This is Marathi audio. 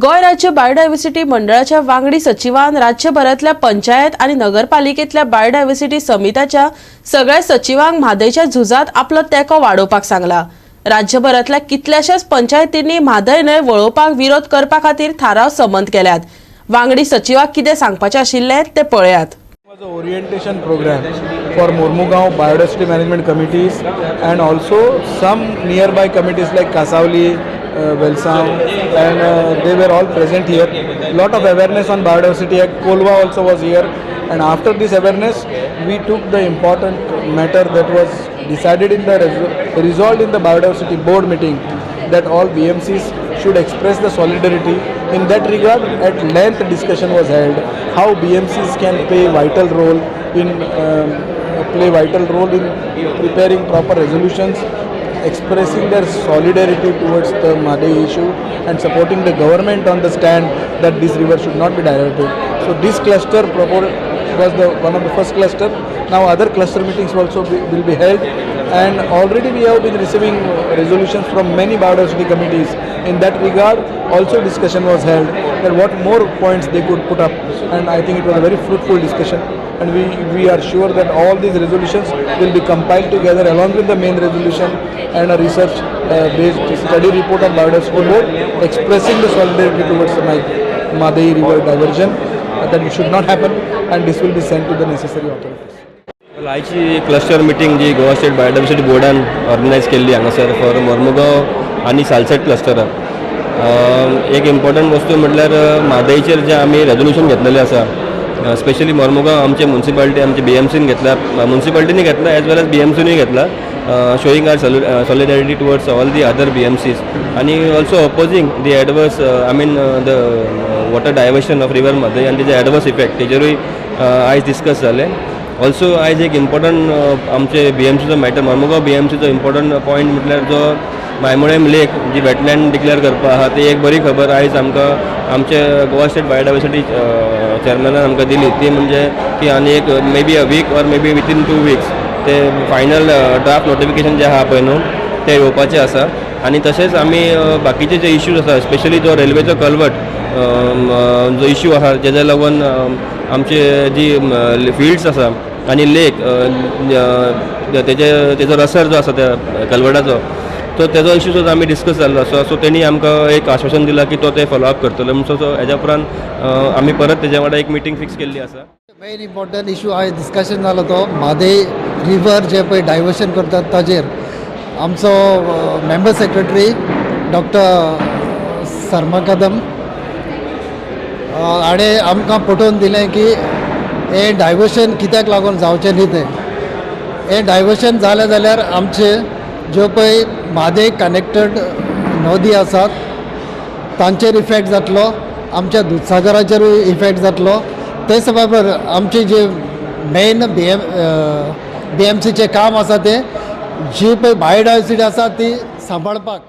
गोय राज्य बायोडायव्हर्सिटी मंडळाच्या वांगडी सचिवान राज्यभरातल्या पंचायत आणि नगरपालिकेतल्या बायोडायव्हर्सिटी समित्याच्या सगळ्या सचिवांक म्हादयच्या झुजात आपलो तेको वाडोवपाक सांगला। राज्यभरातल्या कितल्याशाच पंचायतींनी म्हादय न्हंय वळोवपाक विरोध करपा खातीर थाराव संमत केल्यात। वांगडी सचिवाक कितें सांगपाचें आशिल्लें ते पळयात। was an orientation program for Mormugaon biodiversity management committees and also some nearby committees like Kasavli, Velsav, and they were all present here. Lot of awareness on biodiversity act. Kolwa also was here, and after this awareness we took the important matter that was decided in the resolved in the biodiversity board meeting that all BMCs should express the solidarity. In that regard, at length discussion was held how BMCs can play vital role in preparing proper resolutions, expressing their solidarity towards the Madai issue and supporting the government on the stand that this river should not be diverted. So this cluster was one of the first cluster. Now other cluster meetings also will be held, and already we have been receiving resolutions from many biodiversity committees. In that regard also discussion was held that what more points they could put up, and I think it was a very fruitful discussion, and we are sure that all these resolutions will be compiled together along with the main resolution and a research based study report of biodiversity board expressing the solidarity towards the Madai river diversion, that it should not happen, and this will be sent to the necessary authorities. आयची क्लस्टर मिटींग जी गोवा स्टेट बायोडायव्हर्सिटी बोर्डान ऑर्गनायज केल्ली हांगासर फॉर मोर्मुगांव आनी सालसेट क्लस्टराक। एक इम्पॉर्टंट वस्तू म्हटल्यार म्हादयचेर जे आमी रेजोल्यूशन घेतलेलें आसा, स्पेशली मोर्मुगांव आमचे म्युनिसिपालिटी आमचे BMCन घेतला, म्युनिसिपालिटीनी घेतला एज वेल एज BMCनी घेतला, showing our solidarity towards all the other BMCs and also opposing the adverse the water diversion of river Madai and the adverse effect तेजेरूय आयज डिस्कस जालें। ऑल्सो आयज एक इम्पॉर्टंट आमचे BMCचो मॅटर मोर्मुगांव BMCचो इम्पॉर्टंट पॉयंट म्हटल्यार जो मायमोळेम लेक जी वेटलँड डिक्लेअर करपा आहा ती एक बरी खबर आयज आमकां आमचे गोवा स्टेट बायोडायव्हर्सिटी चेअरमॅनान आमकां दिली, ती म्हणजे की आनी एक may be a week or may be within 2 weeks ते फायनल ड्राफ्ट नोटिफिकेशन जे आहा पळय न्हू ते येवपाचें आसा। आनी तशेंच आमी बाकीचे जे इश्यूज आसा, स्पेशली जो रेल्वेचो कल्वर्ट जो इश्यू आहा जेच्या लागून आमचे जी फिल्ड्स आसा आनी लेक तेजो रसर जो आसा त्या कल्वर्टाचो तो तेजो इश्यू सुद्दां आमी डिस्कस जाल्लो आसा। सो तेणी आमकां एक आश्वासन दिलां की तो ते फॉलोअप करतलो म्हणून। सो हेज्या उपरांत आमी परत तेज्या वांगडा एक मिटींग फिक्स केल्ली आसा। मेन इम्पॉर्टंट इशू आयज डिस्कशन जालो तो म्हादय रिवर जे पळय डायवर्शन करतात ताजेर आमचो member secretary doctor Sharma Kadam हाणें आमकां पटोवन दिलें की हें डायवर्शन कित्याक लागून जावचें न्ही तें। हें डायवर्शन जालें जाल्यार आमचे ज्यो पळय म्हादय कनेक्टेड नदी आसात तांचेर इफेक्ट जातलो, आमच्या दूधसागराचेरूय इफेक्ट जातलो। तेच बरोबर आमचे जे मेन BMCचें काम आसा तें जी पळय बायोडायवर्सिटी आसा ती सांबाळपाक